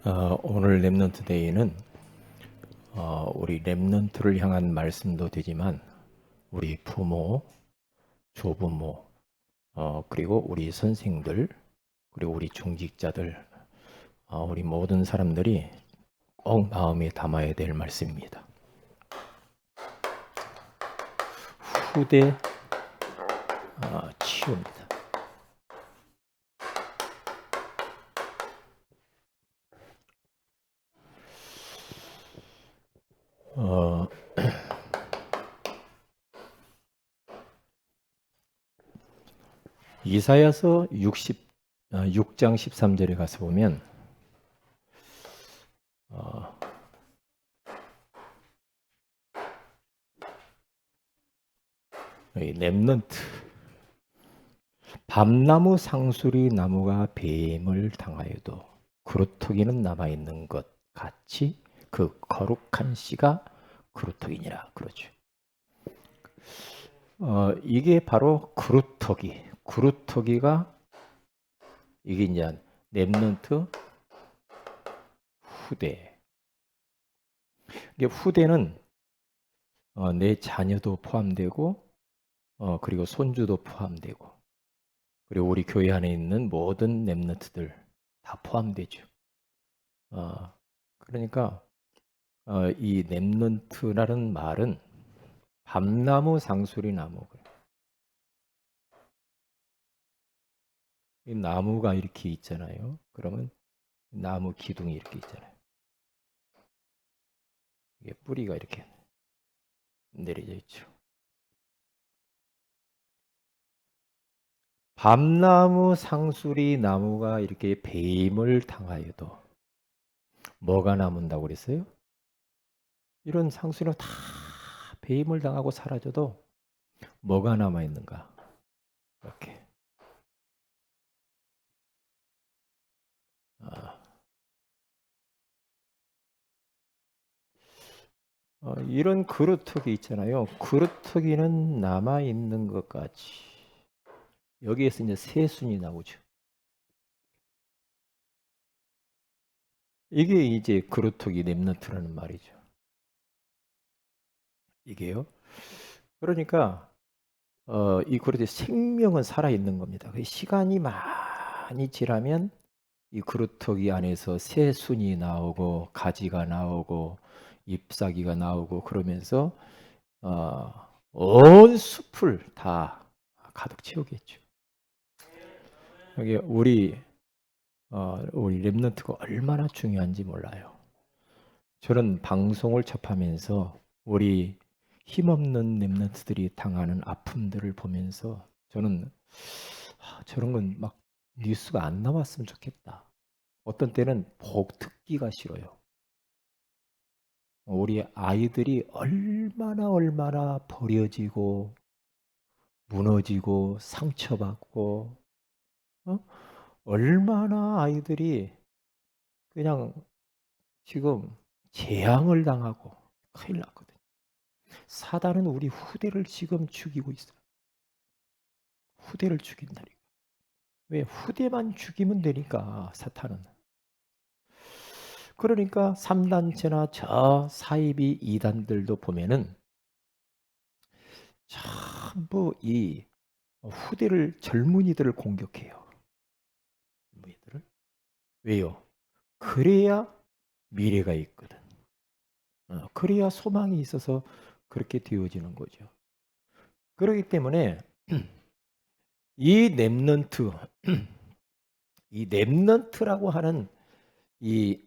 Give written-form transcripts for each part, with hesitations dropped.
오늘 렘넌트 데이는 우리 렘넌트를 향한 말씀도 되지만 우리 부모, 조부모, 그리고 우리 선생들, 그리고 우리 중직자들, 우리 모든 사람들이 꼭 마음에 담아야 될 말씀입니다. 후대 치유입니다. 이사야서 6장 13절에 가서 보면 렘넌트 밤나무 상수리 나무가 뱀을 당하여도 그루터기는 남아있는 것 같이 그 거룩한 씨가 그루터기니라 그러죠. 이게 바로 그루터기가 이게 이제 렘넌트 후대. 이게 후대는 내 자녀도 포함되고 그리고 손주도 포함되고 그리고 우리 교회 안에 있는 모든 렘넌트들 다 포함되죠. 그러니까 이 렘넌트라는 말은 밤나무 상수리 나무. 이 나무가 이렇게 있잖아요. 그러면 나무 기둥이 이렇게 있잖아요. 이게 뿌리가 이렇게 내려져 있죠. 밤나무 상수리 나무가 이렇게 배임을 당하여도 뭐가 남는다고 그랬어요? 이런 상수리는 다 배임을 당하고 사라져도 뭐가 남아 있는가? 이렇게 이런 그루터기 있잖아요. 그루터기는 남아 있는 것까지 여기에서 이제 세순이 나오죠. 이게 이제 그루터기 렘넌트라는 말이죠. 이게요. 그러니까 이 그루터기 생명은 살아 있는 겁니다. 시간이 많이 지나면 이 그루터기 안에서 새순이 나오고 가지가 나오고 잎사귀가 나오고 그러면서 온 숲을 다 가득 채우겠죠. 이게 우리 렘넌트가 얼마나 중요한지 몰라요. 저는 방송을 접하면서 우리 힘없는 렘넌트들이 당하는 아픔들을 보면서 저는 저런 건 막 뉴스가 안 나왔으면 좋겠다. 어떤 때는 복특기가 싫어요. 우리 아이들이 얼마나 버려지고 무너지고 상처받고 얼마나 아이들이 그냥 지금 재앙을 당하고 큰일 났거든요. 사단은 우리 후대를 지금 죽이고 있어요. 후대를 죽인다니까. 왜? 후대만 죽이면 되니까 사탄은. 그러니까 3단체나 저 사이비 2단들도 보면은 전부 이 후대를 젊은이들을 공격해요. 젊은이들을. 왜요? 그래야 미래가 있거든. 그래야 소망이 있어서 그렇게 되어지는 거죠. 그렇기 때문에 이 렘넌트, 이 렘넌트라고 하는 이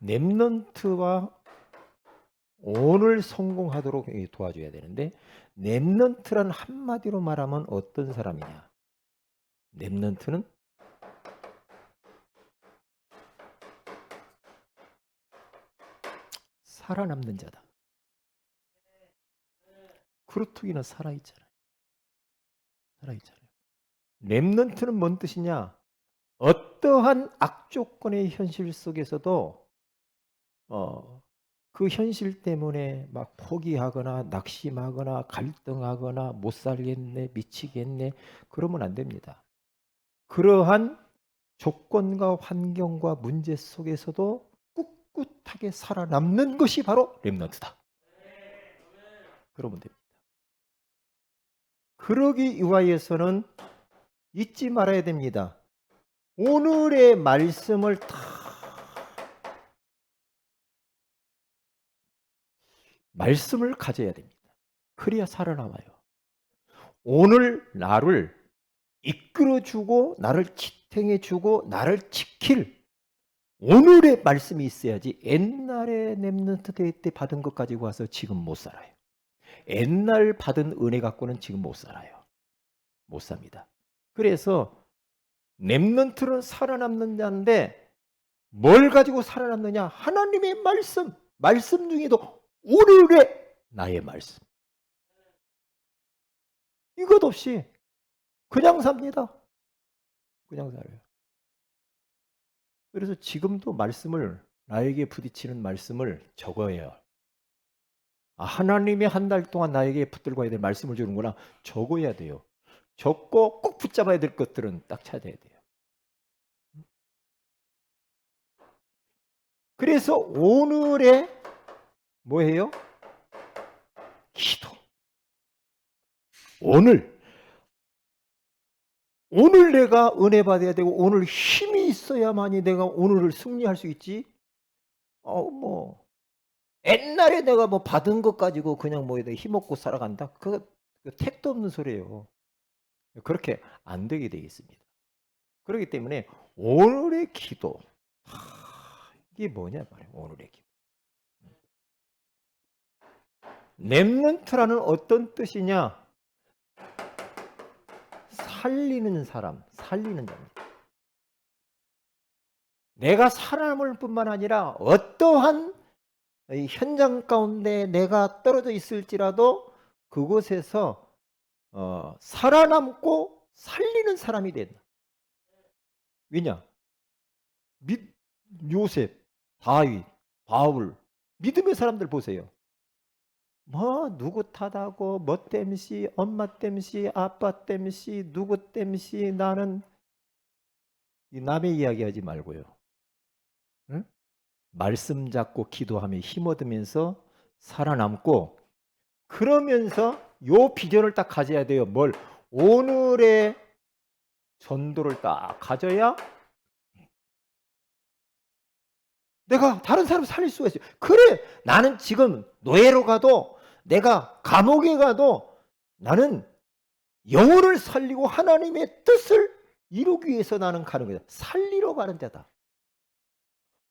렘넌트와 오늘 성공하도록 도와줘야 되는데 렘넌트란 한마디로 말하면 어떤 사람이냐? 렘넌트는 살아남는 자다. 그루터기는 살아있잖아요. 살아있잖아요. 렘넌트는 뭔 뜻이냐? 어떠한 악조건의 현실 속에서도 그 현실 때문에 막 포기하거나 낙심하거나 갈등하거나 못 살겠네, 미치겠네, 그러면 안 됩니다. 그러한 조건과 환경과 문제 속에서도 꿋꿋하게 살아남는 것이 바로 렘넌트다. 그러면 됩니다. 그러기 위하여서는 잊지 말아야 됩니다. 오늘의 말씀을 다 말씀을 가져야 됩니다. 그래야 살아남아요. 오늘 나를 이끌어주고 나를 지탱해주고 나를 지킬 오늘의 말씀이 있어야지 옛날에 렘넌트 대회 때 받은 것 가지고 와서 지금 못 살아요. 옛날 받은 은혜 갖고는 지금 못 살아요. 못 삽니다. 그래서 렘넌트는 살아남는 자인데 뭘 가지고 살아남느냐? 하나님의 말씀 중에도 오늘의 나의 말씀. 이것 없이 그냥 삽니다. 그냥 살아요. 그래서 지금도 말씀을 나에게 부딪히는 말씀을 적어요. 하나님이 한 달 동안 나에게 붙들고 와야 될 말씀을 주는구나. 적어야 돼요. 적고 꼭 붙잡아야 될 것들은 딱 찾아야 돼요. 그래서 오늘의 뭐예요? 기도. 오늘 내가 은혜 받아야 되고 오늘 힘이 있어야만이 내가 오늘을 승리할 수 있지. 옛날에 내가 뭐 받은 것 가지고 그냥 뭐 힘없고 살아간다. 그거 택도 없는 소리예요. 그렇게 안 되게 되어 있습니다. 그렇기 때문에 오늘의 기도, 이게 뭐냐 말이에요. 오늘의 기도. 렘넌트라는 어떤 뜻이냐? 살리는 사람, 살리는 자입니다. 내가 살아남을 뿐만 아니라 어떠한 현장 가운데 내가 떨어져 있을지라도 그곳에서 살아남고 살리는 사람이 된다. 왜냐? 요셉, 다윗, 바울, 믿음의 사람들 보세요. 뭐 누구 탓하고 뭐 땜시, 엄마 땜시, 아빠 땜시, 누구 땜시, 나는 남의 이야기하지 말고요. 응? 말씀 잡고 기도하며 힘 얻으면서 살아남고, 그러면서 요 비전을 딱 가져야 돼요. 뭘? 오늘의 전도를 딱 가져야 내가 다른 사람 살릴 수가 있어요. 그래, 나는 지금 노예로 가도 내가 감옥에 가도 나는 영혼을 살리고 하나님의 뜻을 이루기 위해서 나는 가는 거다. 살리러 가는 자다.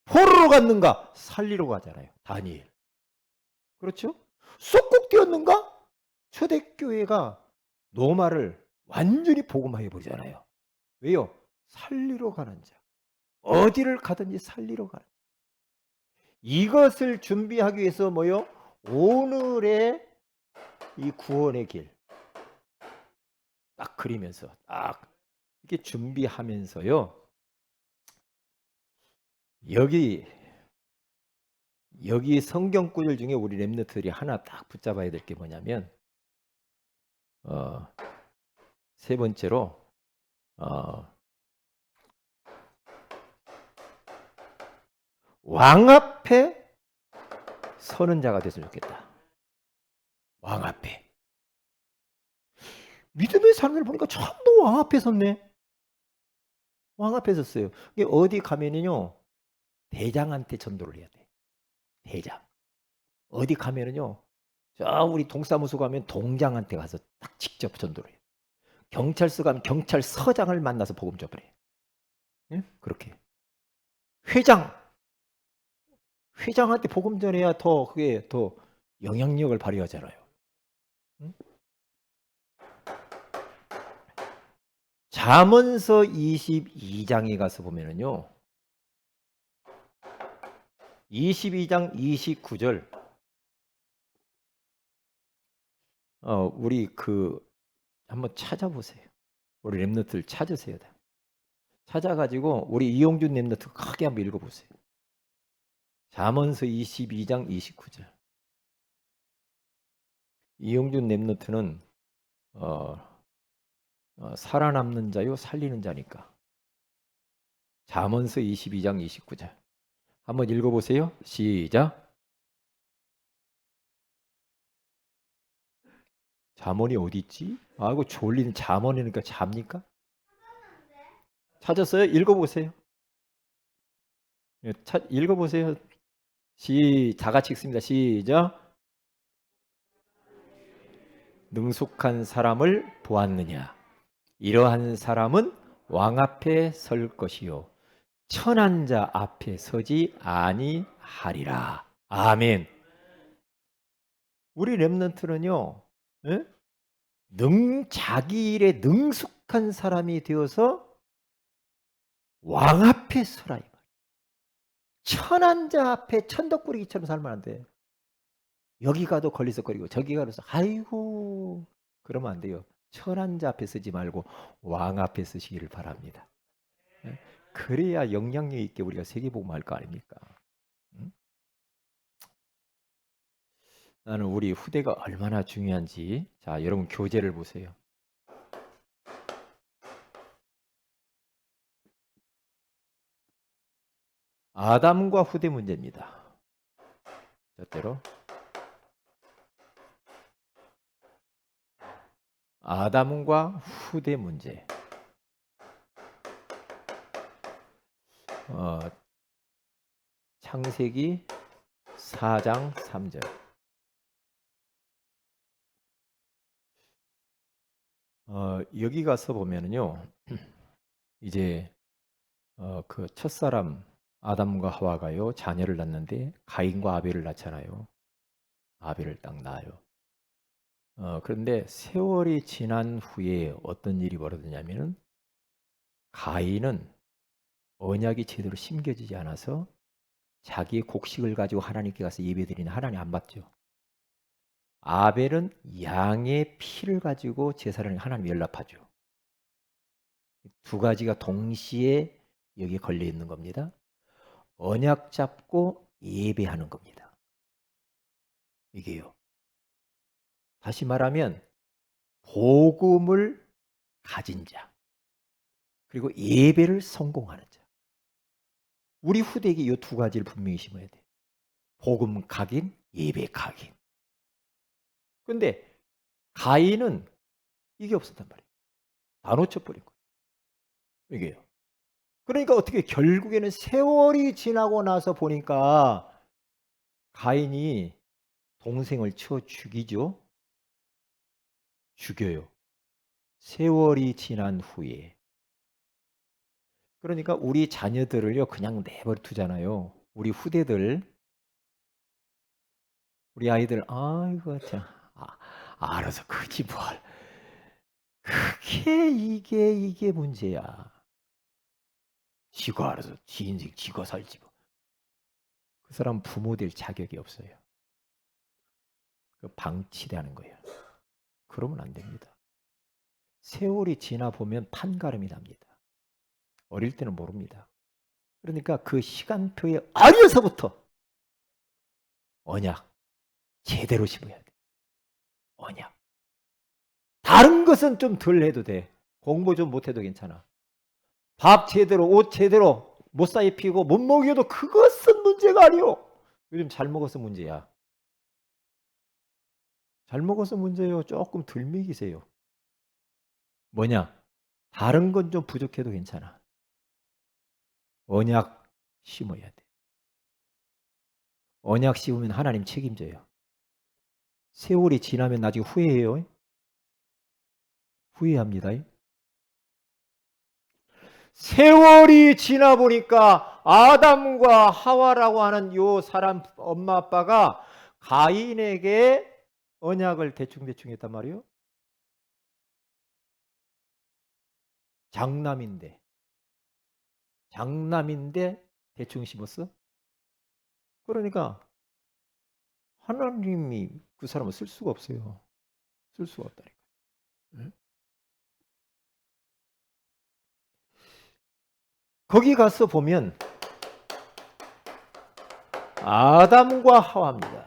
포로로 갔는가? 살리러 가잖아요. 다니엘. 그렇죠? 쏙꼭 뛰었는가? 초대교회가 노마를 완전히 복음화해 버리잖아요. 왜요? 살리러 가는 자. 어디를 가든지 살리러 가는 자. 이것을 준비하기 위해서 뭐요? 오늘의 이 구원의 길 딱 그리면서 딱 이렇게 준비하면서요. 여기 성경 구절 중에 우리 렘넌트들이 하나 딱 붙잡아야 될 게 뭐냐면 세 번째로 왕 앞에 서는 자가 됐으면 좋겠다. 왕 앞에. 믿음의 사람들 보니까 전부 왕 앞에 섰네. 왕 앞에 섰어요. 어디 가면은요, 대장한테 전도를 해야 돼. 대장. 어디 가면은요, 우리 동사무소 가면 동장한테 가서 딱 직접 전도를 해요. 경찰서 가면 경찰서장을 만나서 복음 전도를 해요. 예? 그렇게. 회장한테 복음 전해야 그게 더 영향력을 발휘하잖아요. 응? 잠언서 22장에 가서 보면은요, 22장 29절, 우리 한번 찾아보세요. 우리 렘넌트를 찾으세요. 찾아가지고 우리 이용준 렘넌트 크게 한번 읽어보세요. 잠언서 22장 29절. 이용준 랩노트는 살아남는 자요 살리는 자니까. 잠언서 22장 29절. 한번 읽어보세요. 시작. 잠언이 어디 있지? 아이고 졸리는 잠언이니까 잡니까? 찾았어요? 읽어보세요. 읽어보세요. 다 같이 읽습니다. 시작. 능숙한 사람을 보았느냐? 이러한 사람은 왕 앞에 설 것이요 천한 자 앞에 서지 아니하리라. 아멘. 우리 렘넌트는요, 자기 일에 능숙한 사람이 되어서 왕 앞에 서라. 천한 자 앞에 천덕꾸러기처럼 살면 안 돼. 여기 가도 걸리석거리고 저기 가도 아이고 그러면 안 돼요. 천한 자 앞에 서지 말고 왕 앞에 서시기를 바랍니다. 그래야 영향력 있게 우리가 세계복음할 거 아닙니까? 나는 우리 후대가 얼마나 중요한지. 자, 여러분 교재를 보세요. 아담과 후대 문제입니다. 저대로 아담과 후대 문제. 창세기 4장 3절. 여기 가서 보면은요, 이제 그 첫사람 아담과 하와가요 자녀를 낳는데 가인과 아벨을 낳잖아요. 아벨을 딱 낳아요. 그런데 세월이 지난 후에 어떤 일이 벌어졌냐면은 가인은 언약이 제대로 심겨지지 않아서 자기의 곡식을 가지고 하나님께 가서 예배드리는 하나님 안 받죠. 아벨은 양의 피를 가지고 제사를 하나님 연락하죠. 두 가지가 동시에 여기에 걸려 있는 겁니다. 언약 잡고 예배하는 겁니다. 이게요. 다시 말하면 복음을 가진 자 그리고 예배를 성공하는 자. 우리 후대에게 이 두 가지를 분명히 심어야 돼. 복음 각인, 예배 각인. 근데 가인은 이게 없었단 말이에요. 다 놓쳐버린 거예요. 이게요. 그러니까 어떻게 결국에는 세월이 지나고 나서 보니까 가인이 동생을 쳐 죽이죠. 죽여요. 세월이 지난 후에. 그러니까 우리 자녀들을요 그냥 내버려 두잖아요. 우리 후대들, 우리 아이들 아이고 참 알아서 크지 뭘. 그게 이게 문제야. 지가 알아서 지 인생 지가 살지 뭐. 그 사람 부모 될 자격이 없어요. 그 방치되는 거예요. 그러면 안 됩니다. 세월이 지나 보면 판가름이 납니다. 어릴 때는 모릅니다. 그러니까 그 시간표에 어려서부터 언약 제대로 심어야 돼. 언약. 다른 것은 좀 덜 해도 돼. 공부 좀 못해도 괜찮아. 밥 제대로, 옷 제대로 못 사 입히고 못 먹여도 그것은 문제가 아니오. 요즘 잘 먹어서 문제야. 잘 먹어서 문제예요. 조금 덜 먹이세요. 뭐냐? 다른 건 좀 부족해도 괜찮아. 언약 심어야 돼. 언약 심으면 하나님 책임져요. 세월이 지나면 나중에 후회해요. 후회합니다. 세월이 지나 보니까 아담과 하와라고 하는 요 사람 엄마 아빠가 가인에게 언약을 대충 했단 말이에요. 장남인데 대충 심었어? 그러니까 하나님이 그 사람을 쓸 수가 없어요. 쓸 수가 없다니까. 거기 가서 보면 아담과 하와입니다.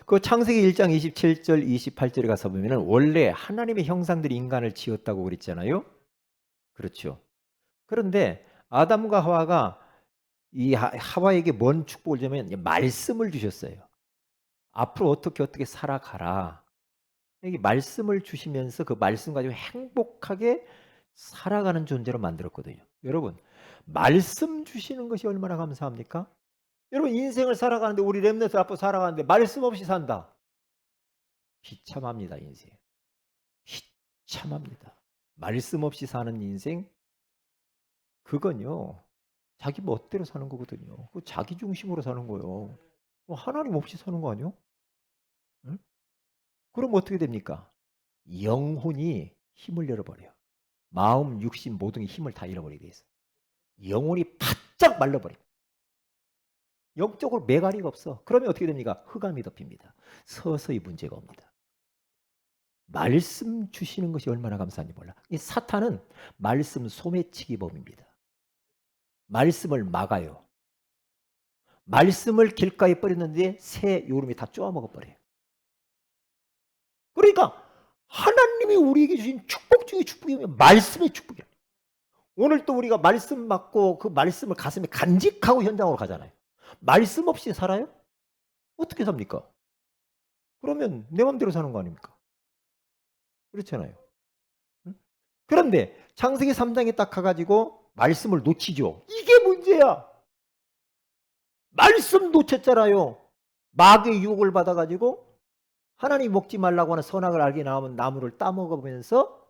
그 창세기 1장 27절 28절에 가서 보면은 원래 하나님의 형상들이 인간을 지었다고 그랬잖아요. 그렇죠. 그런데 아담과 하와가 이 하와에게 뭔 축복을 주면 말씀을 주셨어요. 앞으로 어떻게 살아가라. 여기 말씀을 주시면서 그 말씀 가지고 행복하게 살아가는 존재로 만들었거든요. 여러분, 말씀 주시는 것이 얼마나 감사합니까? 여러분, 인생을 살아가는데, 우리 렘넌트 앞으로 살아가는데 말씀 없이 산다. 비참합니다. 인생 비참합니다. 말씀 없이 사는 인생, 그건요 자기 멋대로 사는 거거든요. 그 자기 중심으로 사는 거예요. 하나님 없이 사는 거 아니요? 응? 그럼 어떻게 됩니까? 영혼이 힘을 잃어버려요. 마음, 육신 모든 힘을 다 잃어버리게 돼 있어요. 영혼이 바짝 말라버려요. 영적으로 메가리가 없어. 그러면 어떻게 됩니까? 흑암이 덮입니다. 서서히 문제가 옵니다. 말씀 주시는 것이 얼마나 감사한지 몰라. 이 사탄은 말씀 소매치기 범입니다. 말씀을 막아요. 말씀을 길가에 버렸는데 새 요름이 다 쪼아먹어버려요. 그러니까 하나님이 우리에게 주신 축복 중에 축복이면 말씀의 축복이에요. 오늘 또 우리가 말씀 받고 그 말씀을 가슴에 간직하고 현장으로 가잖아요. 말씀 없이 살아요? 어떻게 삽니까? 그러면 내 맘대로 사는 거 아닙니까? 그렇잖아요. 응? 그런데 창세기 3장에 딱 가가지고 말씀을 놓치죠. 이게 문제야. 말씀 놓쳤잖아요. 마귀의 유혹을 받아가지고 하나님 먹지 말라고 하는 선악을 알게 나오면 나무를 따먹으면서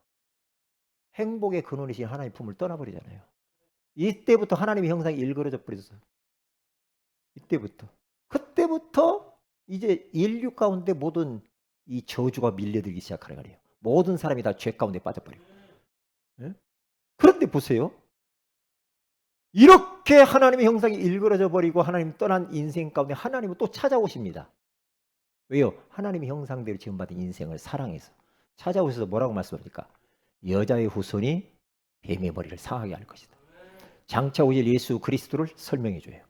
행복의 근원이신 하나님 품을 떠나버리잖아요. 이때부터 하나님의 형상이 일그러져 버렸어요. 이때부터. 그때부터 이제 인류 가운데 모든 이 저주가 밀려들기 시작하는 거예요. 모든 사람이 다 죄 가운데 빠져버려요. 네? 그런데 보세요. 이렇게 하나님의 형상이 일그러져 버리고 하나님 떠난 인생 가운데 하나님은 또 찾아오십니다. 왜요? 하나님의 형상대로 지음받은 인생을 사랑해서 찾아오셔서 뭐라고 말씀합니까? 여자의 후손이 뱀의 머리를 상하게 할 것이다. 장차 오실 예수 그리스도를 설명해 줘요.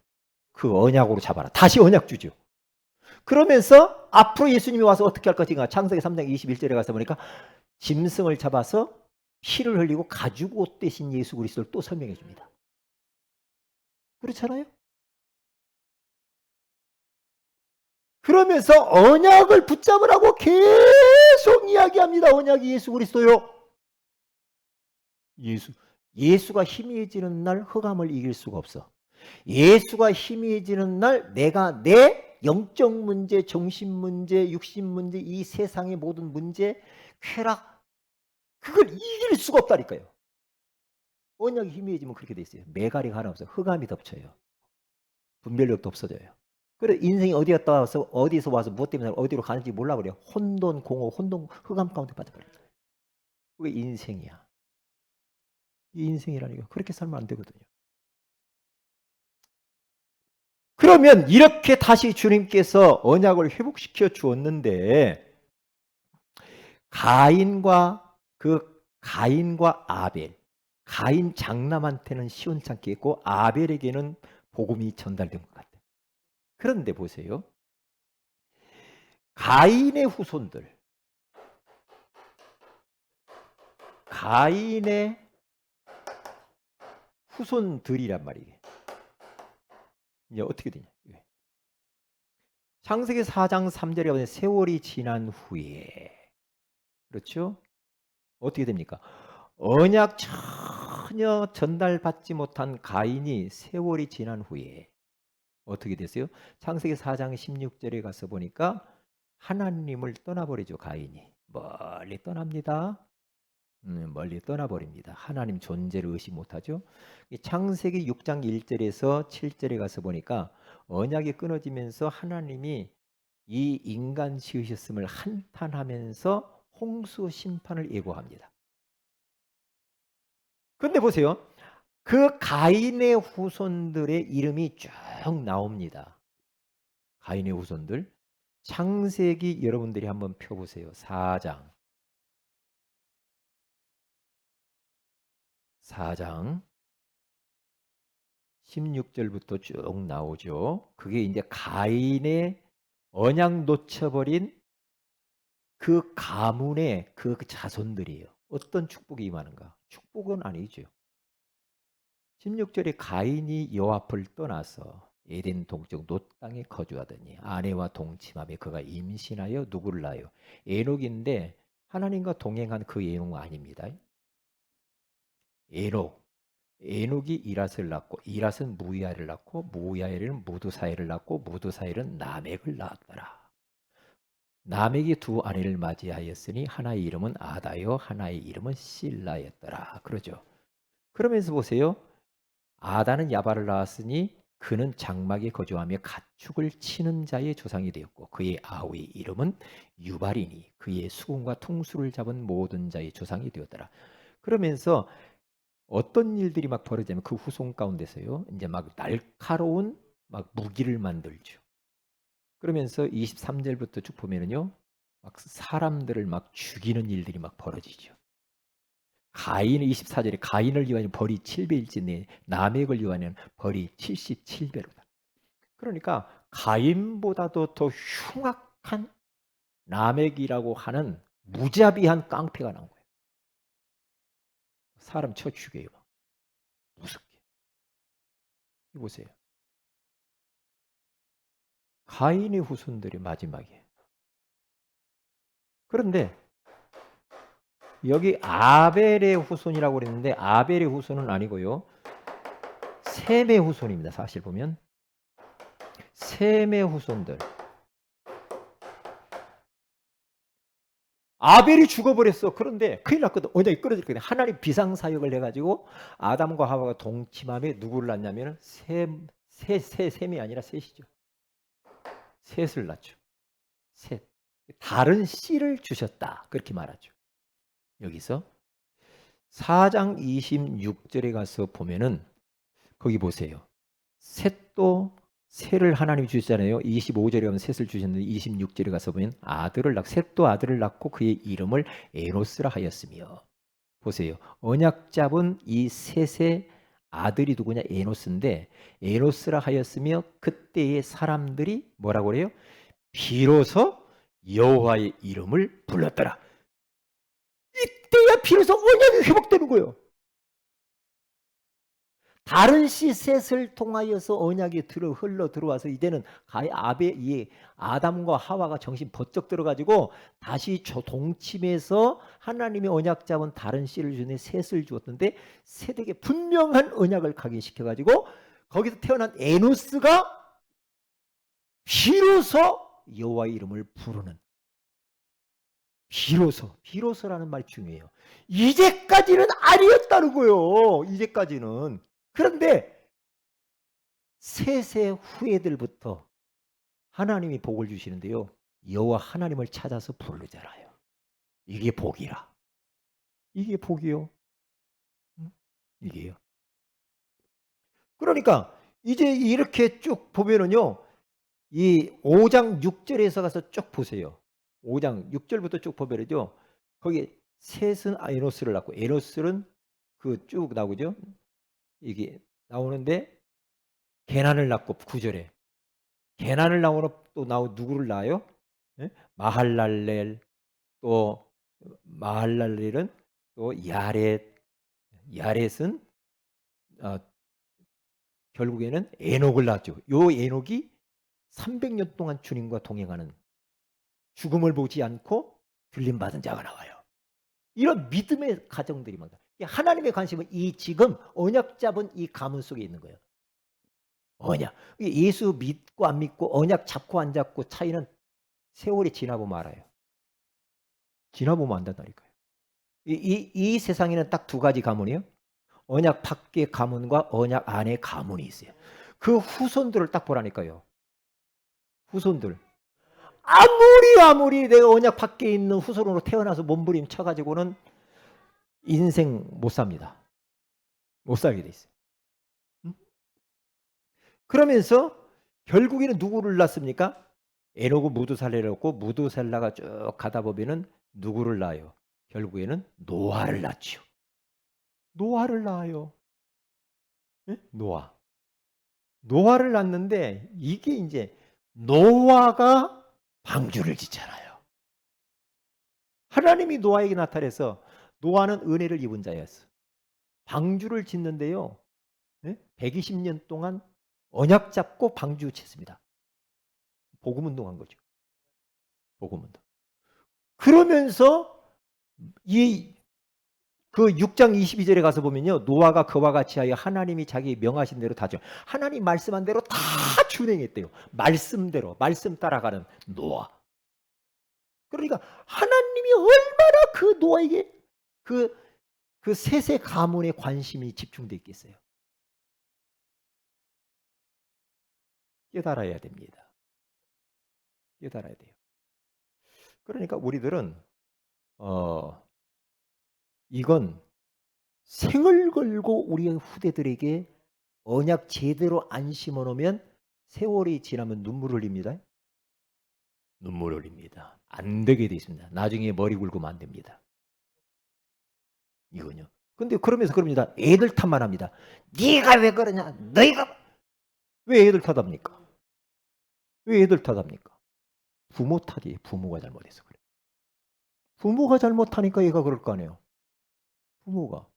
그 언약으로 잡아라. 다시 언약 주죠. 그러면서 앞으로 예수님이 와서 어떻게 할 것인가? 창세기 3장 21절에 가서 보니까 짐승을 잡아서 피를 흘리고 가죽 옷 대신 예수 그리스도를 또 설명해 줍니다. 그렇잖아요? 그러면서 언약을 붙잡으라고 계속 이야기합니다. 언약이 예수 그리스도요. 예수가 희미해지는 날 흑암을 이길 수가 없어. 예수가 희미해지는 날 내가 내 영적 문제, 정신 문제, 육신 문제, 이 세상의 모든 문제, 쾌락, 그걸 이길 수가 없다니까요. 언약이 희미해지면 그렇게 돼 있어요. 메가리가 하나 없어요. 흑암이 덮쳐요. 분별력도 없어져요. 그래 인생이 어디 갔다 와서 어디서 와서 무엇 때문에 어디로 가는지 몰라버려요. 혼돈, 공허, 혼돈, 흑암 가운데 빠져버려요. 그게 인생이야. 이 인생이라니까. 그렇게 살면 안 되거든요. 그러면 이렇게 다시 주님께서 언약을 회복시켜 주었는데 가인과 아벨, 가인 장남한테는 시원찮게 했고 아벨에게는 복음이 전달된 것 같아요. 그런데 보세요. 가인의 후손들이란 말이에요. 이제 어떻게 되냐? 창세기 4장 3절에 보면 세월이 지난 후에 그렇죠? 어떻게 됩니까? 언약 전혀 전달받지 못한 가인이 세월이 지난 후에 어떻게 됐어요? 창세기 4장 16절에 가서 보니까 하나님을 떠나버리죠. 가인이 멀리 떠납니다. 멀리 떠나버립니다. 하나님 존재를 의식 못하죠. 창세기 6장 1절에서 7절에 가서 보니까 언약이 끊어지면서 하나님이 이 인간 지으셨음을 한탄하면서 홍수 심판을 예고합니다. 그런데 보세요. 그 가인의 후손들의 이름이 쭉 나옵니다. 가인의 후손들. 창세기 여러분들이 한번 펴보세요. 4장. 16절부터 쭉 나오죠. 그게 이제 가인의 언약 놓쳐버린 그 가문의 그 자손들이에요. 어떤 축복이 임하는가? 축복은 아니죠. 16절에 가인이 여호와 앞을 떠나서 에덴 동쪽 놋 땅에 거주하더니 아내와 동침하며 그가 임신하여 누구를 낳아요? 에녹인데 하나님과 동행한 그 에녹은 아닙니다. 에녹. 에녹이 이랏을 낳고 이랏은 무야를 낳고 무야엘은 무두사엘을 낳고 무두사엘은 라멕을 낳았더라. 라멕이 두 아내를 맞이하였으니 하나의 이름은 아다요 하나의 이름은 실라였더라. 그러죠. 그러면서 보세요. 아다는 야발을 낳았으니 그는 장막에 거주하며 가축을 치는 자의 조상이 되었고 그의 아우의 이름은 유발이니 그의 수금과 퉁수를 잡은 모든 자의 조상이 되었더라. 그러면서 어떤 일들이 막 벌어지면 그 후손 가운데서요. 이제 막 날카로운 막 무기를 만들죠. 그러면서 23절부터 쭉 보면은요. 막 사람들을 막 죽이는 일들이 막 벌어지죠. 가인의 24절에 가인을 위하여 벌이 7배일지니 라멕을 위하여 벌이 77배로다. 그러니까 가인보다도 더 흉악한 라멕이라고 하는 무자비한 깡패가 나온 거예요. 사람 쳐 죽여요. 무섭게. 이 보세요. 가인의 후손들이 마지막에. 그런데 여기 아벨의 후손이라고 그랬는데 아벨의 후손은 아니고요. 셈의 후손입니다. 사실 보면 셈의 후손들. 아벨이 죽어버렸어. 그런데 큰일 났거든. 언약이 끊어졌거든. 하나님 비상사역을 해가지고 아담과 하와가 동침함에 누구를 낳냐면 셈이 아니라 셋이죠. 셋을 낳죠. 셋. 다른 씨를 주셨다. 그렇게 말하죠. 여기서 4장 26절에 가서 보면은 거기 보세요. 셋도 셋을 하나님이 주셨잖아요. 25절에 가면 셋을 주셨는데 26절에 가서 보면 셋도 아들을 낳고 그의 이름을 에노스라 하였으며 보세요. 언약 잡은 이 셋의 아들이 누구냐? 에노스인데 에노스라 하였으며 그때의 사람들이 뭐라고 그래요? 비로소 여호와의 이름을 불렀더라. 이때야 비로소 언약이 회복되는 거예요. 다른 씨셋을 통하여서 언약이 흘러 들어와서 이제는 아담과 하와가 정신 번쩍 들어가지고 다시 동침해서 하나님의 언약 잡은 다른 씨를 주는 셋을 주었는데 셋에게 분명한 언약을 각인시켜가지고 거기서 태어난 에노스가 비로소 여호와의 이름을 부르는 비로소라는 말이 중요해요. 이제까지는 아니었다는 거예요. 이제까지는. 그런데 세세 후예들부터 하나님이 복을 주시는데요. 여호와 하나님을 찾아서 부르잖아요. 이게 복이라. 이게 복이요. 이게요. 그러니까 이제 이렇게 쭉 보면은요. 이 5장 6절에서 가서 쭉 보세요. 5장 6절부터 쭉 보면은요. 거기 셋은 에노스를 낳고 에노스는 그 쭉 나오죠. 이게 나오는데 게난을 낳고 9절에 게난을 누구를 낳아요? 예? 마할랄렐 또 마할랄렐은 또 야렛은 결국에는 에녹을 낳았죠. 요 에녹이 300년 동안 주님과 동행하는 죽음을 보지 않고 들림받은 자가 나와요. 이런 믿음의 가정들이 많다. 하나님의 관심은 이 지금 언약 잡은 이 가문 속에 있는 거예요. 언약. 예수 믿고 안 믿고 언약 잡고 안 잡고 차이는 세월이 지나보면 알아요. 지나보면 안된다니까요. 이 세상에는 딱 두 가지 가문이에요. 언약 밖의 가문과 언약 안의 가문이 있어요. 그 후손들을 딱 보라니까요. 후손들. 아무리 내가 언약 밖에 있는 후손으로 태어나서 몸부림 쳐가지고는 인생 못 삽니다. 못 살게 돼 있어요. 그러면서 결국에는 누구를 낳습니까? 에녹은 무두살레를 낳고 무두살라가 쭉 가다 보면은 누구를 낳아요? 결국에는 노아를 낳죠. 노아를 낳아요. 네? 노아. 노아를 낳는데 이게 이제 노아가 방주를 짓잖아요. 하나님이 노아에게 나타나서 노아는 은혜를 입은 자였어. 방주를 짓는데요. 120년 동안 언약 잡고 방주 짓습니다. 복음운동한 거죠. 복음운동. 그러면서 그 6장 22절에 가서 보면요. 노아가 그와 같이 하여 하나님이 자기 명하신 대로 다죠. 하나님 말씀한 대로 다 준행했대요. 말씀대로, 말씀 따라가는 노아. 그러니까 하나님이 얼마나 그 노아에게 그 세세 가문의 관심이 집중되어 있겠어요. 깨달아야 됩니다. 깨달아야 돼요. 그러니까 우리들은 이건 생을 걸고 우리의 후대들에게 언약 제대로 안 심어놓으면 세월이 지나면 눈물 흘립니다. 눈물 흘립니다. 안 되게 돼 있습니다. 나중에 머리 굴고면 안 됩니다. 이거요. 근데 그러면서 그럽니다. 애들 탓만 합니다. 네가 왜 그러냐? 너희가 왜 애들 탓합니까? 왜 애들 탓합니까? 부모 탓이에요. 부모가 잘못해서 그래. 부모가 잘못하니까 얘가 그럴 거 아니에요. 부모가.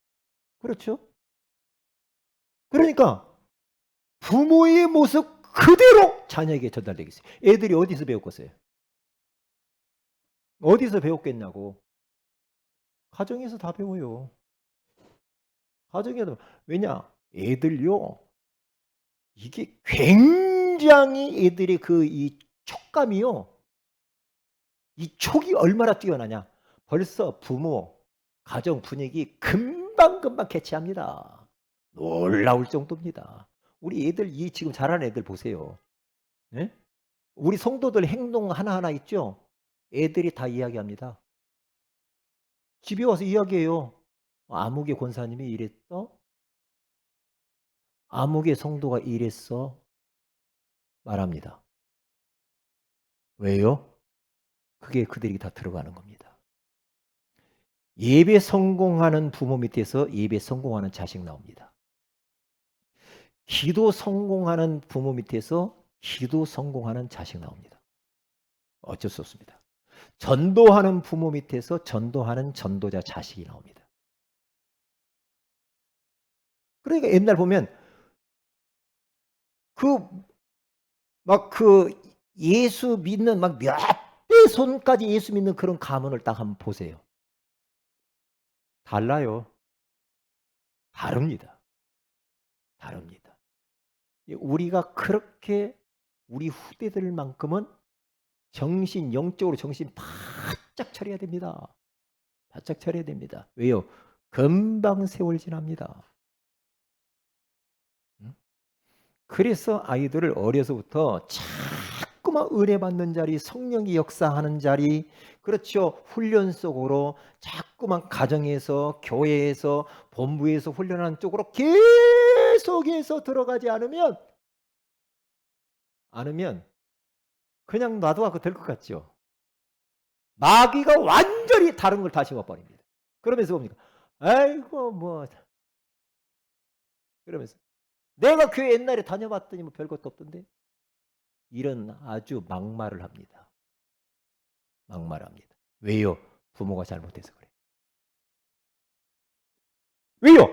그렇죠? 그러니까 부모의 모습 그대로 자녀에게 전달되겠어요. 애들이 어디서 배웠겠어요? 어디서 배웠겠냐고. 가정에서 다 배워요. 가정에서. 왜냐? 애들요. 이게 굉장히 애들의 이 촉감이요. 이 촉이 얼마나 뛰어나냐. 벌써 부모, 가정 분위기 금방금방 캐치합니다. 놀라울 정도입니다. 우리 애들, 지금 잘하는 애들 보세요. 네? 우리 성도들 행동 하나하나 있죠? 애들이 다 이야기합니다. 집에 와서 이야기해요. 아무개 권사님이 이랬어? 아무개 성도가 이랬어? 말합니다. 왜요? 그게 그들이 다 들어가는 겁니다. 예배 성공하는 부모 밑에서 예배 성공하는 자식 나옵니다. 기도 성공하는 부모 밑에서 기도 성공하는 자식 나옵니다. 어쩔 수 없습니다. 전도하는 부모 밑에서 전도하는 전도자 자식이 나옵니다. 그러니까 옛날 보면 예수 믿는 몇 대 손까지 예수 믿는 그런 가문을 딱 한번 보세요. 달라요. 다릅니다. 다릅니다. 우리가 그렇게 우리 후대들만큼은 영적으로 정신 바짝 차려야 됩니다. 바짝 차려야 됩니다. 왜요? 금방 세월 지납니다. 그래서 아이들을 어려서부터 자꾸만 은혜 받는 자리, 성령이 역사하는 자리, 그렇죠. 훈련 속으로 자꾸만 가정에서, 교회에서, 본부에서 훈련하는 쪽으로 계속해서 들어가지 않으면 그냥 놔둬갖고 될 것 같죠. 마귀가 완전히 다른 걸 다 심어버립니다. 그러면서 뭡니까? 아이고 뭐 그러면서 내가 교회 옛날에 다녀봤더니 뭐 별것도 없던데, 이런 아주 막말을 합니다. 막말합니다. 왜요? 부모가 잘못해서 그래. 왜요?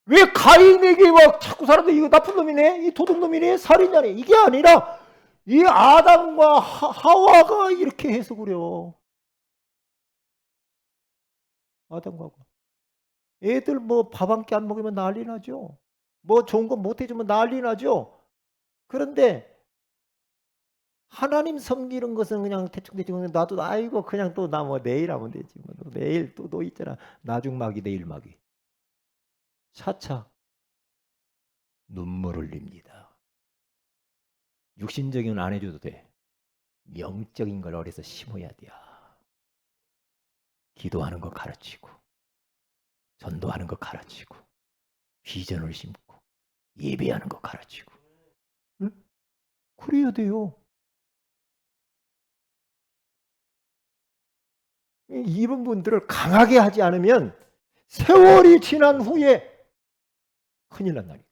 왜 가인에게 막 자꾸 사람들이 이거 나쁜 놈이네, 이 도둑놈이네, 살인자네, 이게 아니라 이 아담과 하와가 이렇게 해서 그래요. 아담과 하와. 애들 뭐 밥 한 끼 안 먹으면 난리 나죠. 뭐 좋은 거 못 해주면 난리 나죠. 그런데 하나님 섬기는 것은 그냥 대충 놔도 아이고 그냥 또 나 뭐 내일 하면 되지. 뭐 내일 또 너 있잖아. 나중마귀 내일마귀. 차차 눈물 흘립니다. 육신적인 건 안 해줘도 돼. 영적인 걸 어려서 심어야 돼. 기도하는 거 가르치고, 전도하는 거 가르치고, 비전을 심고, 예배하는 거 가르치고. 응? 그래야 돼요. 이런 분들을 강하게 하지 않으면 세월이 지난 후에 큰일 난 날이에요.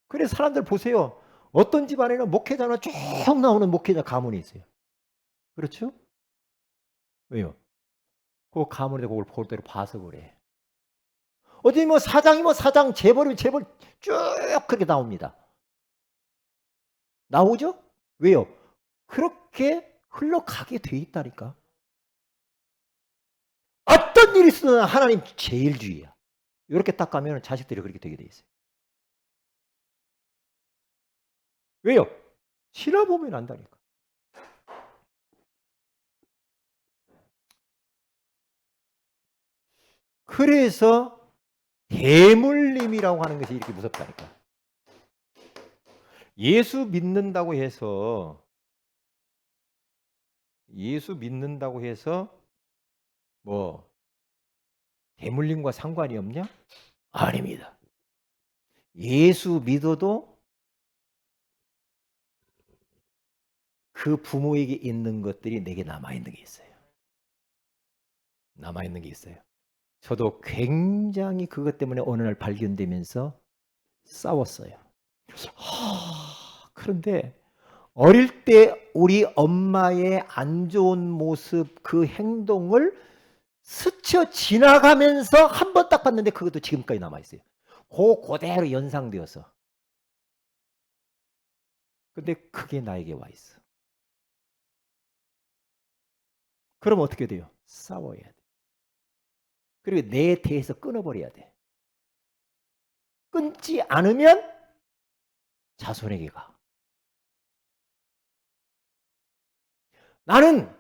그래서 사람들 보세요. 어떤 집안에는 목회자나 쭉 나오는 목회자 가문이 있어요. 그렇죠? 왜요? 그 가문에 그걸 볼대로 봐서 그래. 어디 뭐 사장이 뭐 사장, 재벌이 재벌 쭉 그렇게 나옵니다. 나오죠? 왜요? 그렇게 흘러가게 돼 있다니까. 어떤 일이 있으나 하나님 제일주의야. 이렇게 딱 가면 자식들이 그렇게 되게 돼 있어요. 왜요? 지나보면 안다니까. 그래서 대물림이라고 하는 것이 이렇게 무섭다니까. 예수 믿는다고 해서 뭐 대물림과 상관이 없냐? 아닙니다. 예수 믿어도 그 부모에게 있는 것들이 내게 남아있는 게 있어요. 남아있는 게 있어요. 저도 굉장히 그것 때문에 어느 날 발견되면서 싸웠어요. 그런데 어릴 때 우리 엄마의 안 좋은 모습, 그 행동을 스쳐 지나가면서 한 번 딱 봤는데 그것도 지금까지 남아있어요. 그대로 연상되어서. 근데 그게 나에게 와 있어. 그럼 어떻게 돼요? 싸워야 돼. 그리고 내 대에서 끊어버려야 돼. 끊지 않으면 자손에게 가. 나는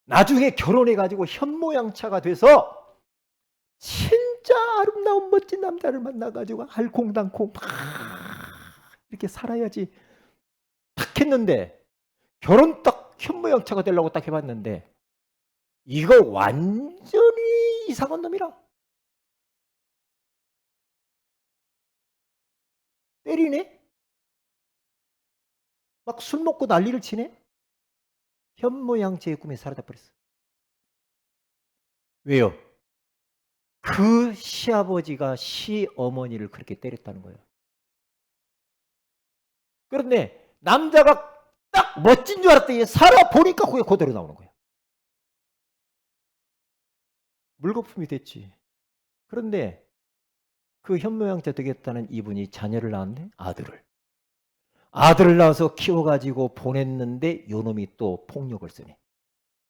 나중에 결혼해가지고 현모양처가 돼서 진짜 아름다운 멋진 남자를 만나가지고 알콩달콩 막 이렇게 살아야지 딱 했는데, 결혼 딱 현모양처가 되려고 딱 해봤는데 이거 완전히 이상한 놈이라. 때리네? 막 술 먹고 난리를 치네? 현모양처의 꿈이 사라져버렸어. 왜요? 그 시아버지가 시어머니를 그렇게 때렸다는 거예요. 그런데 남자가 딱 멋진 줄 알았더니 살아보니까 그게 그대로 나오는 거예요. 물거품이 됐지. 그런데 그 현모양처 되겠다는 이분이 자녀를 낳았는데 아들을 낳아서 키워가지고 보냈는데 요놈이 또 폭력을 쓰네.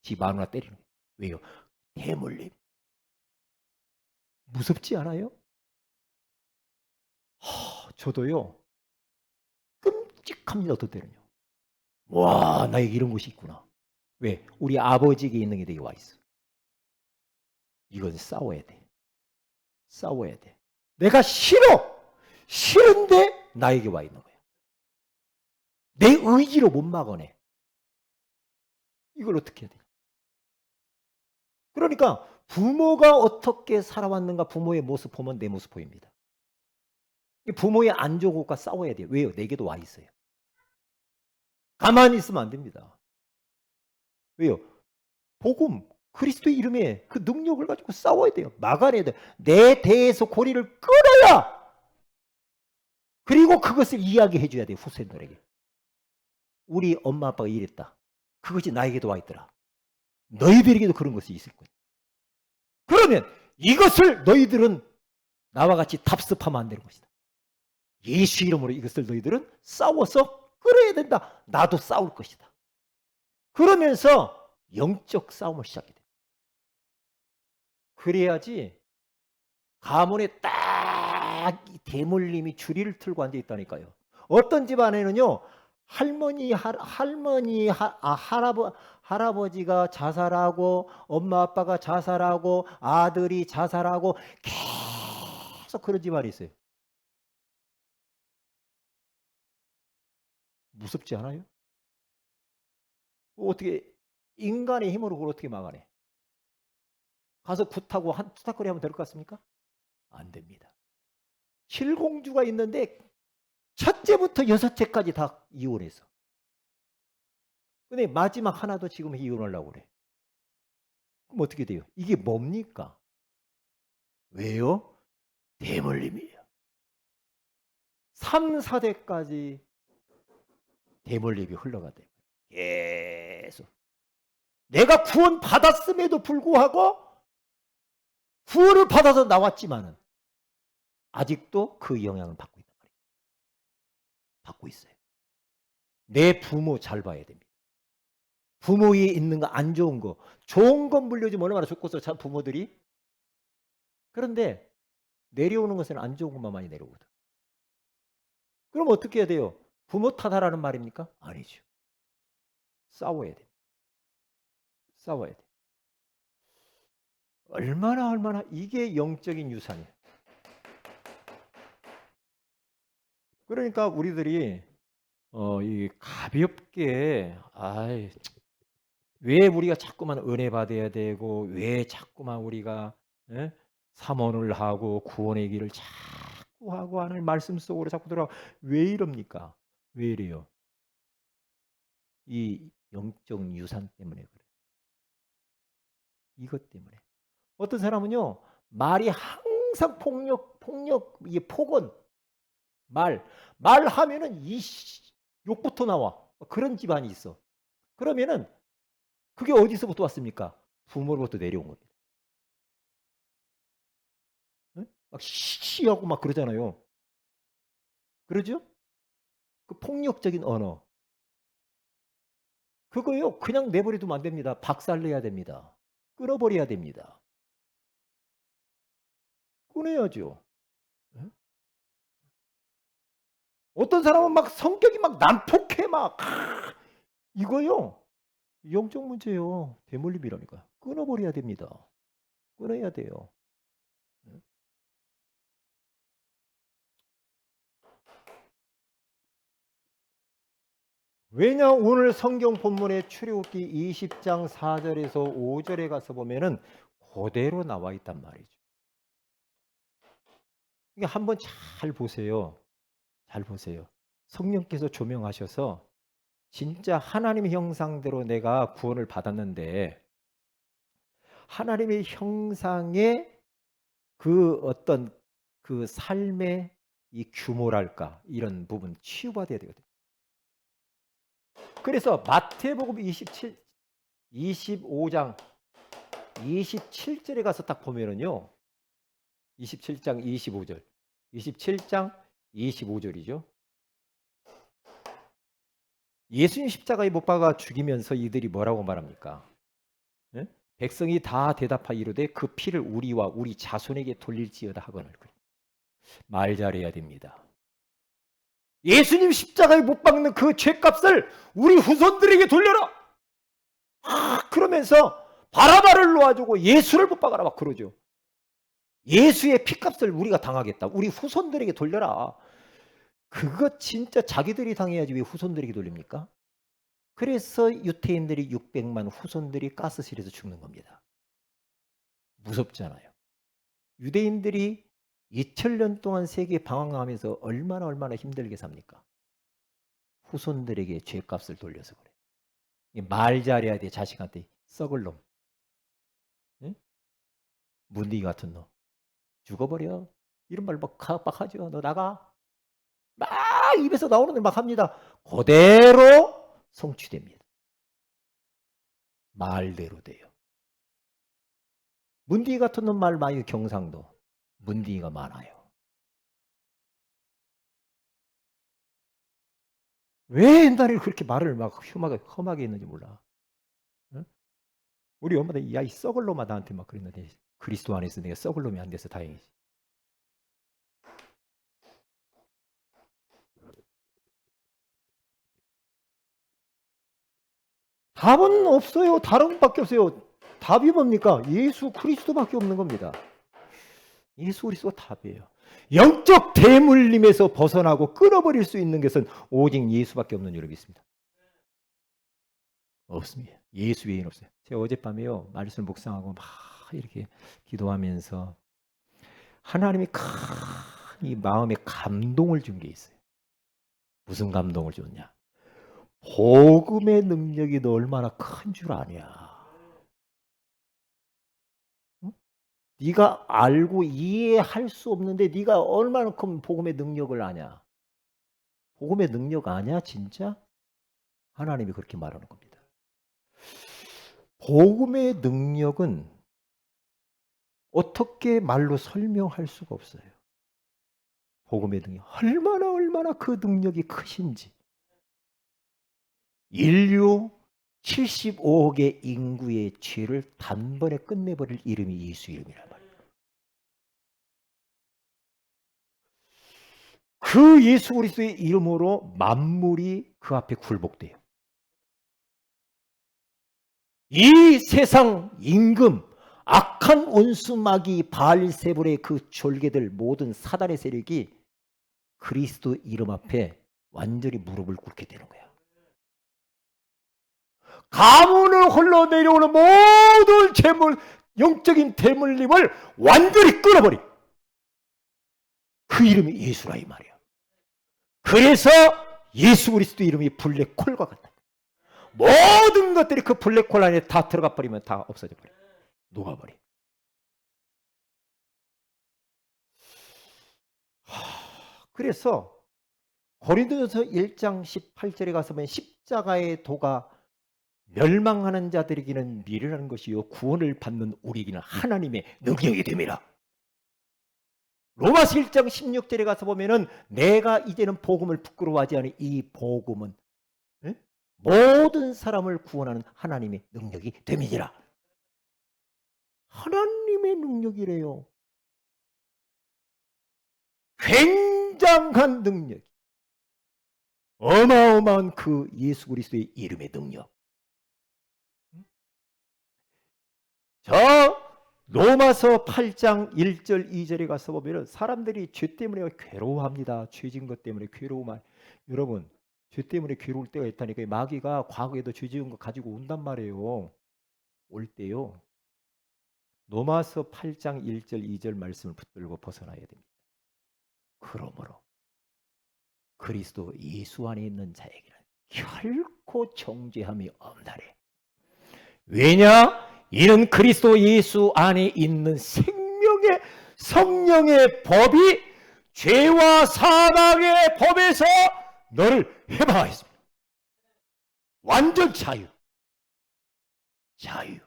지 마누라 때리는 거예요. 왜요? 대물림. 무섭지 않아요? 저도요 끔찍합니다. 어떤 때는요. 와, 나에게 이런 것이 있구나. 왜? 우리 아버지에게 있는 게 내게 와 있어. 이건 싸워야 돼. 싸워야 돼. 내가 싫은데 나에게 와 있는 거야. 내 의지로 못 막아내. 이걸 어떻게 해야 돼? 그러니까 부모가 어떻게 살아왔는가, 부모의 모습 보면 내 모습 보입니다. 부모의 안 좋은 것과 싸워야 돼요. 왜요? 내게도 와 있어요. 가만히 있으면 안 됩니다. 왜요? 복음, 그리스도의 이름에 그 능력을 가지고 싸워야 돼요. 막아내야 돼요. 내 대에서 고리를 끊어야, 그리고 그것을 이야기해 줘야 돼요. 후세들에게. 우리 엄마 아빠가 이랬다. 그것이 나에게도 와 있더라. 너희들에게도 그런 것이 있을 거야. 그러면 이것을 너희들은 나와 같이 답습하면 안 되는 것이다. 예수 이름으로 이것을 너희들은 싸워서 끌어야 된다. 나도 싸울 것이다. 그러면서 영적 싸움을 시작해. 그래야지 가문에 딱 대물림이 주리를 틀고 앉아 있다니까요. 어떤 집안에는요, 할아버지가 자살하고 엄마 아빠가 자살하고 아들이 자살하고 계속 그런 집안이 있어요. 무섭지 않아요? 어떻게 인간의 힘으로 그걸 어떻게 막아내? 가서 굿하고 한 투닥거리 하면 될 것 같습니까? 안 됩니다. 7공주가 있는데 첫째부터 여섯째까지 다 이혼했어. 근데 마지막 하나도 지금 이혼하려고 그래. 그럼 어떻게 돼요? 이게 뭡니까? 왜요? 대물림이에요. 3, 4대까지 대물림이 흘러가대. 계속. 내가 구원 받았음에도 불구하고 구원을 받아서 나왔지만은 아직도 그 영향을 받고 있단 말이에요. 받고 있어요. 내 부모 잘 봐야 됩니다. 부모에 있는 거 안 좋은 거, 좋은 건 물려주면 얼마나 좋겠어, 참 부모들이. 그런데 내려오는 것은 안 좋은 것만 많이 내려오거든. 그럼 어떻게 해야 돼요? 부모 탓하라는 말입니까? 아니죠. 싸워야 돼. 싸워야 돼. 얼마나 이게 영적인 유산이에요. 그러니까 우리들이 이 가볍게 왜 우리가 자꾸만 은혜 받아야 되고 왜 자꾸만 우리가 삼원을 하고 구원의 길을 자꾸 하고 하는 말씀 속으로 자꾸 들어가 왜 이럽니까? 왜 이래요? 이 영적 유산 때문에 그래요. 이것 때문에. 어떤 사람은요 말이 항상 폭력 이게 폭언 말하면은 욕부터 나와. 그런 집안이 있어. 그러면은 그게 어디서부터 왔습니까? 부모로부터 내려온 겁니다. 막 시시하고 막 그러잖아요. 그러죠? 그 폭력적인 언어. 그거요 그냥 내버려두면 안 됩니다. 박살내야 됩니다. 끊어버려야 됩니다. 끊어야죠. 어떤 사람은 막 성격이 막 난폭해 막 이거요 영적 문제예요. 대물림이라니까요. 끊어버려야 됩니다. 끊어야 돼요. 왜냐 오늘 성경 본문의 출애굽기 20장 4절에서 5절에 가서 보면은 그대로 나와 있단 말이죠. 이게 한번 잘 보세요. 잘 보세요. 성령께서 조명하셔서 진짜 하나님의 형상대로 내가 구원을 받았는데 하나님의 형상의 그 어떤 그 삶의 이 규모랄까 이런 부분 치유받아야 되거든요. 그래서 마태복음 25장 27절에 가서 딱 보면은요. 27장 25절. 27장 25절이죠. 예수님 십자가에 못 박아 죽이면서 이들이 뭐라고 말합니까? 네? 백성이 다 대답하이르되 그 피를 우리와 우리 자손에게 돌릴지어다 하거늘. 말 잘해야 됩니다. 예수님 십자가에 못 박는 그 죄값을 우리 후손들에게 돌려라. 그러면서 바라바를 놓아주고 예수를 못 박아라 막 그러죠. 예수의 피값을 우리가 당하겠다. 우리 후손들에게 돌려라. 그거 진짜 자기들이 당해야지 왜 후손들에게 돌립니까? 그래서 유태인들이 600만 후손들이 가스실에서 죽는 겁니다. 무섭잖아요. 유대인들이 2000년 동안 세계 방황하면서 얼마나 힘들게 삽니까? 후손들에게 죄값을 돌려서 그래. 말 잘해야 돼. 자식한테 썩을 놈. 응? 문디 같은 놈. 죽어버려. 이런 말 막 하죠. 너 나가. 막 입에서 나오는 걸 막 합니다. 그대로 성취됩니다. 말대로 돼요. 문디 같은 놈 말 많이 경상도. 문디가 많아요. 왜 옛날에 그렇게 말을 막 험하게 했는지 몰라. 응? 우리 엄마도 야 이 썩을 놈아 나한테 막 그랬는데 그리스도 안에서 내가 썩을 놈이 안 돼서 다행이지. 답은 없어요. 다른 밖에 없어요. 답이 뭡니까? 예수 그리스도밖에 없는 겁니다. 예수 그리스도가 답이에요. 영적 대물림에서 벗어나고 끊어버릴 수 있는 것은 오직 예수밖에 없는 줄을 믿습니다. 없습니다. 예수 외에는 없어요. 제가 어젯밤에요 말씀을 묵상하고 막 이렇게 기도하면서 하나님이 큰 이 마음에 감동을 준 게 있어요. 무슨 감동을 줬냐? 복음의 능력이 너 얼마나 큰 줄 아냐? 응? 네가 알고 이해할 수 없는데 네가 얼마나 큰 복음의 능력을 아냐? 복음의 능력 아니야 진짜? 하나님이 그렇게 말하는 겁니다. 복음의 능력은 어떻게 말로 설명할 수가 없어요. 복음의 능력, 얼마나 그 능력이 크신지. 인류 75억의 인구의 죄를 단번에 끝내버릴 이름이 예수 이름이란 말이에요. 그 예수 그리스도의 이름으로 만물이 그 앞에 굴복돼요. 이 세상 임금, 악한 원수 마귀 바알세불의 그 졸개들 모든 사단의 세력이 그리스도 이름 앞에 완전히 무릎을 꿇게 되는 거야. 가문을 흘러내려오는 모든 재물, 영적인 대물림을 완전히 끊어버리. 그 이름이 예수라 이 말이야. 그래서 예수 그리스도 이름이 블랙홀과 같다. 모든 것들이 그 블랙홀 안에 다 들어가 버리면 다 없어져 버려. 녹아버려. 그래서 고린도전서 1장 18절에 가서 보면 십자가의 도가 멸망하는 자들에게는 미련한 것이요 구원을 받는 우리에게는 하나님의 능력이 됨이라. 로마서 1장 16절에 가서 보면은 내가 이제는 복음을 부끄러워하지 않은 이 복음은 모든 사람을 구원하는 하나님의 능력이 됨이니라. 하나님의 능력이래요. 굉장한 능력. 어마어마한 그 예수 그리스도의 이름의 능력. 저 로마서 8장 1절 2절에 가서 보면 사람들이 죄 때문에 괴로워합니다. 죄진 것 때문에 괴로워만. 여러분 죄 때문에 괴로울 때가 있다니까. 마귀가 과거에도 죄 지은 거 가지고 온단 말이에요. 올 때요. 로마서 8장 1절 2절 말씀을 붙들고 벗어나야 됩니다. 그러므로 그리스도 예수 안에 있는 자에게는 결코 정죄함이 없나래. 왜냐? 이는 그리스도 예수 안에 있는 생명의 성령의 법이 죄와 사망의 법에서 너를 해방하였습니다. 완전 자유. 자유.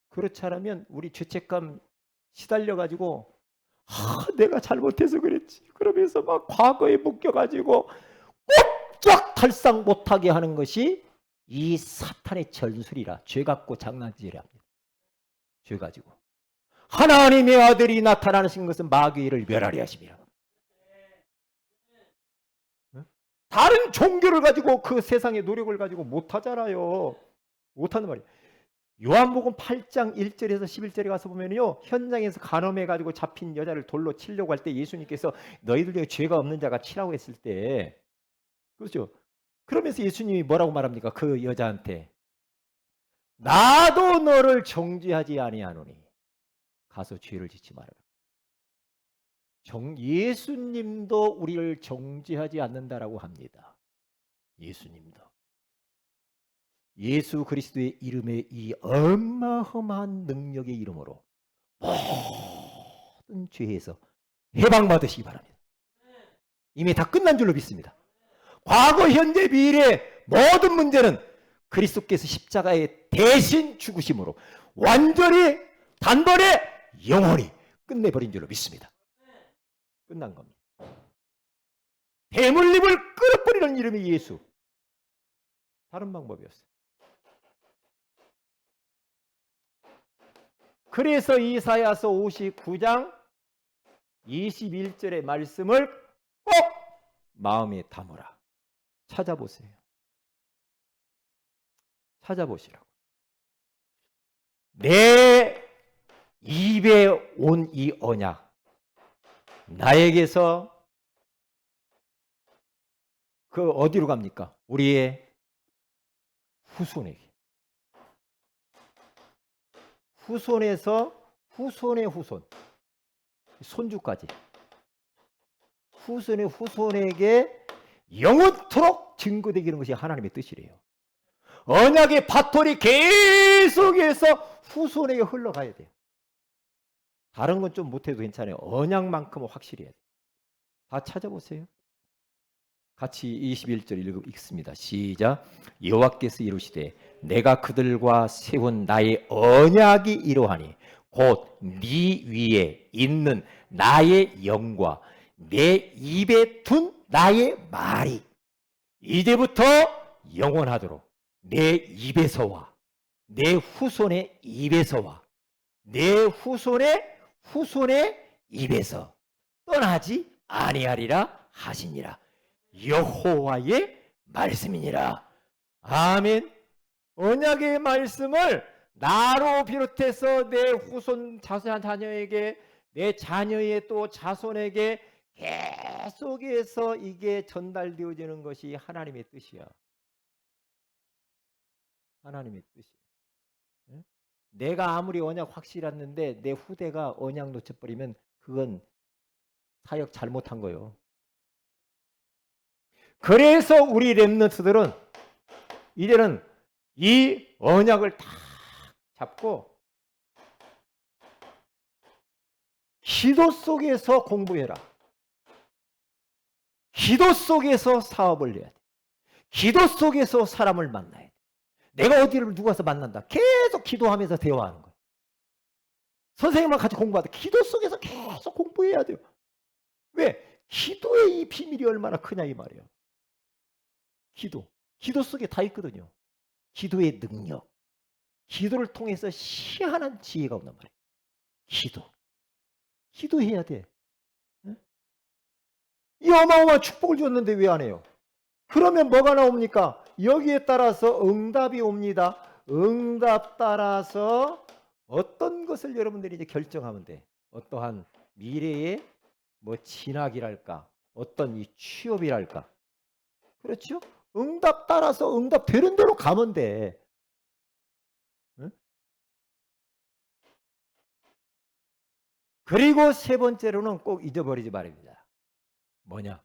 그렇지 않으면 우리 죄책감 시달려가지고 내가 잘못해서 그랬지. 그러면서 막 과거에 묶여가지고 꼼짝 탈상 못하게 하는 것이 이 사탄의 전술이라. 죄 갖고 장난질을 합니다. 죄 가지고. 하나님의 아들이 나타나신 것은 마귀를 멸하려 하심이라. 다른 종교를 가지고 그 세상의 노력을 가지고 못하잖아요. 못하는 말이에요. 요한복음 8장 1절에서 11절에 가서 보면요, 현장에서 간음해가지고 잡힌 여자를 돌로 치려고 할 때 예수님께서 너희들 중에 죄가 없는 자가 치라고 했을 때, 그렇죠? 그러면서 예수님이 뭐라고 말합니까? 그 여자한테 나도 너를 정죄하지 아니하노니 가서 죄를 짓지 말아라. 예수님도 우리를 정죄하지 않는다라고 합니다. 예수님도. 예수 그리스도의 이름의 이 어마어마한 능력의 이름으로 모든 죄에서 해방받으시기 바랍니다. 이미 다 끝난 줄로 믿습니다. 과거, 현재, 미래 모든 문제는 그리스도께서 십자가에 대신 죽으심으로 완전히 단번에 영원히 끝내버린 줄로 믿습니다. 끝난 겁니다. 대물림을 끊어버리는 이름이 예수. 다른 방법이 없어요. 그래서 이사야서 59장 21절의 말씀을 꼭 마음에 담으라. 찾아보세요. 찾아보시라고. 내 입에 온 이 언약, 나에게서 그 어디로 갑니까? 우리의 후손에게. 후손에서 후손의 후손, 손주까지 후손의 후손에게 영원토록 증거되기는 것이 하나님의 뜻이래요. 언약의 바톤이 계속해서 후손에게 흘러가야 돼요. 다른 건 좀 못해도 괜찮아요. 언약만큼은 확실히 해야 돼요. 다 찾아보세요. 같이 21절 읽습니다. 시작. 여호와께서 이루시되 내가 그들과 세운 나의 언약이 이러하니 곧 네 위에 있는 나의 영과 내 입에 둔 나의 말이 이제부터 영원하도록 내 입에서와 내 후손의 입에서와 내 후손의 입에서 떠나지 아니하리라 하시니라. 여호와의 말씀이니라. 아멘. 언약의 말씀을 나로 비롯해서 내 후손 자녀에게 내 자녀의 또 자손에게 계속해서 이게 전달되어지는 것이 하나님의 뜻이야. 하나님의 뜻이야. 내가 아무리 언약 확실했는데 내 후대가 언약 놓쳐버리면 그건 사역 잘못한 거예요. 그래서 우리 렘넌트들은 이제는 이 언약을 다 잡고 기도 속에서 공부해라. 기도 속에서 사업을 해야 돼. 기도 속에서 사람을 만나야 돼. 내가 어디를 누구 와서 만난다. 계속 기도하면서 대화하는 거야. 선생님과 같이 공부하다 기도 속에서 계속 공부해야 돼요. 왜? 기도의 이 비밀이 얼마나 크냐 이 말이에요. 기도 속에 다 있거든요. 기도의 능력, 기도를 통해서 희한한 지혜가 온단 말이에요. 기도해야 돼. 이 어마어마한 축복을 줬는데 왜 안 해요? 그러면 뭐가 나옵니까? 여기에 따라서 응답이 옵니다. 응답 따라서 어떤 것을 여러분들이 이제 결정하면 돼. 어떠한 미래의 뭐 진학이랄까, 어떤 이 취업이랄까. 그렇죠? 응답 따라서 응답 되는 대로 가면 돼. 응? 그리고 세 번째로는 꼭 잊어버리지 말입니다. 뭐냐?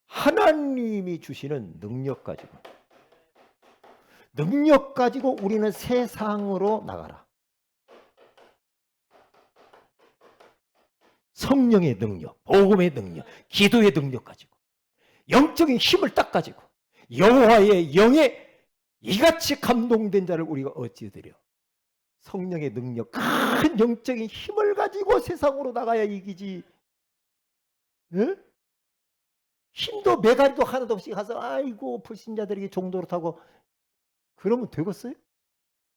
하나님이 주시는 능력 가지고 우리는 세상으로 나가라. 성령의 능력, 복음의 능력, 기도의 능력 가지고 영적인 힘을 딱 가지고 여호와의 영에 이같이 감동된 자를 우리가 어찌드려. 성령의 능력, 큰 영적인 힘을 가지고 세상으로 나가야 이기지. 응? 힘도 메가리도 하나도 없이 가서 아이고 불신자들에게 종도를 타고 그러면 되겠어요?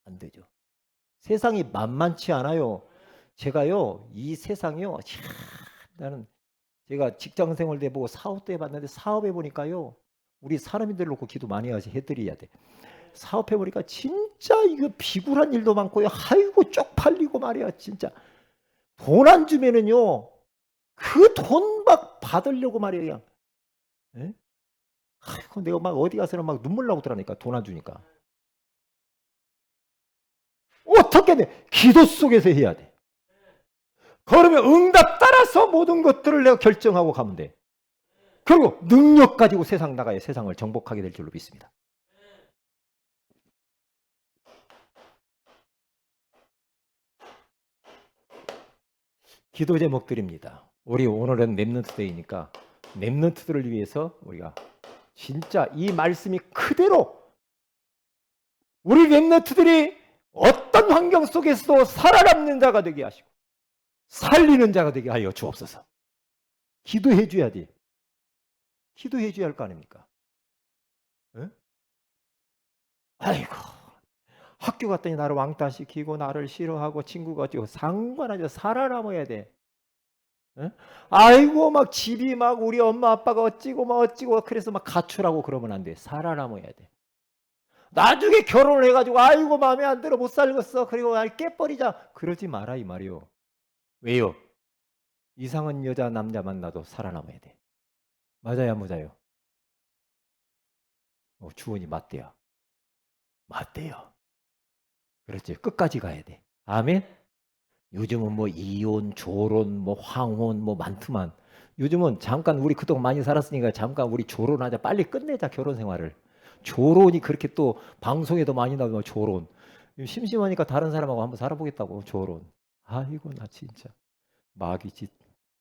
안 되죠. 세상이 만만치 않아요. 제가요 이 세상이요 나는 제가 직장 생활도 해보고 사업도 해봤는데 사업해 보니까요 우리 사람들 놓고 기도 많이 해드려야 돼. 사업해 보니까 진짜 이거 비굴한 일도 많고요. 아이고 쪽팔리고 말이야. 진짜 돈 안 주면은요 그 돈 막 받으려고 말이야. 예? 아이고 내가 막 어디 가서는 막 눈물 나오더라니까 돈 안 주니까. 어떻게 돼? 기도 속에서 해야 돼. 그러면 응답 따라서 모든 것들을 내가 결정하고 가면 돼. 그리고 능력 가지고 세상 나가야 세상을 정복하게 될 줄로 믿습니다. 기도 제목드립니다. 우리 오늘은 렘넌트데이니까 렘넌트들을 위해서 우리가 진짜 이 말씀이 그대로 우리 렘넌트들이 어떤 환경 속에서도 살아남는 자가 되게 하시고 살리는 자가 되게 하여 주옵소서. 기도해 줘야 돼. 기도해 줘야 할 거 아닙니까? 응? 아이고 학교 갔더니 나를 왕따시키고 나를 싫어하고 친구가 어쩌고 상관하지 살아남아야 돼. 응? 아이고 막 집이 막 우리 엄마 아빠가 어찌고 막 어찌고 그래서 막 가출하고 그러면 안 돼. 살아남아야 돼. 나중에 결혼을 해가지고 아이고 마음에 안 들어 못 살겠어 그리고 날 깨버리자 그러지 마라 이 말이요. 왜요? 이상한 여자 남자 만나도 살아남아야 돼. 맞아요 안 맞아요? 주원이 맞대요. 맞대요. 그렇지 끝까지 가야 돼. 아멘. 요즘은 뭐 이혼, 조론, 뭐 황혼 뭐 많더만. 요즘은 잠깐 우리 그동안 많이 살았으니까 잠깐 우리 조론하자 빨리 끝내자 결혼 생활을. 조론이 그렇게 또 방송에도 많이 나오면 조론. 심심하니까 다른 사람하고 한번 살아보겠다고 조론. 아이고 나 진짜 마귀짓.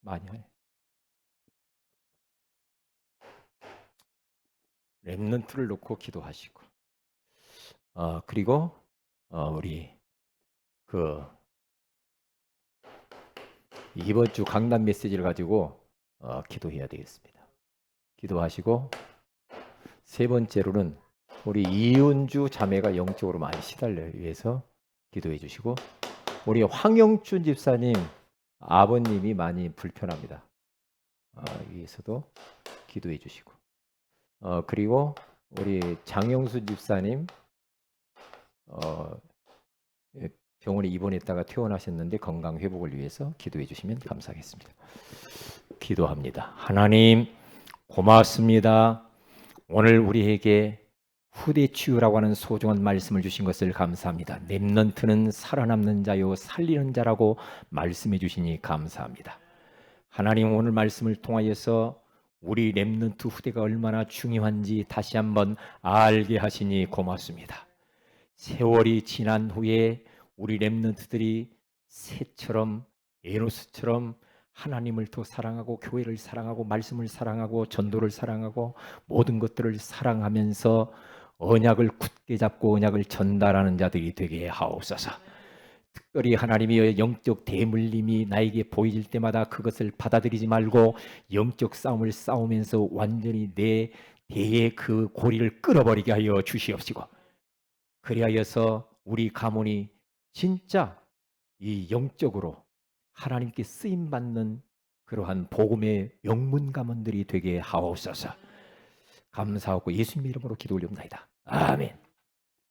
많이 해. 렘넌트를 놓고 기도하시고, 그리고 우리 그 이번 주 강단 메시지를 가지고 기도해야 되겠습니다. 기도하시고, 세 번째로는 우리 이은주 자매가 영적으로 많이 시달려요. 위해서 기도해 주시고, 우리 황영춘 집사님 아버님이 많이 불편합니다. 위해서도 기도해 주시고, 그리고 우리 장영수 집사님 예, 병원에 입원했다가 퇴원하셨는데 건강 회복을 위해서 기도해 주시면 감사하겠습니다. 기도합니다. 하나님 고맙습니다. 오늘 우리에게 후대 치유라고 하는 소중한 말씀을 주신 것을 감사합니다. 렘넌트는 살아남는 자요 살리는 자라고 말씀해 주시니 감사합니다. 하나님 오늘 말씀을 통하여서 우리 렘넌트 후대가 얼마나 중요한지 다시 한번 알게 하시니 고맙습니다. 세월이 지난 후에 우리 렘넌트들이 새처럼 에노스처럼 하나님을 더 사랑하고 교회를 사랑하고 말씀을 사랑하고 전도를 사랑하고 모든 것들을 사랑하면서 언약을 굳게 잡고 언약을 전달하는 자들이 되게 하옵소서. 특별히 하나님의 영적 대물림이 나에게 보일 때마다 그것을 받아들이지 말고 영적 싸움을 싸우면서 완전히 내 대의 그 고리를 끊어버리게 하여 주시옵시고, 그리하여서 우리 가문이 진짜 이 영적으로 하나님께 쓰임받는 그러한 복음의 영문 가문들이 되게 하옵소서. 감사하고 예수님 이름으로 기도 올립니다. 아멘.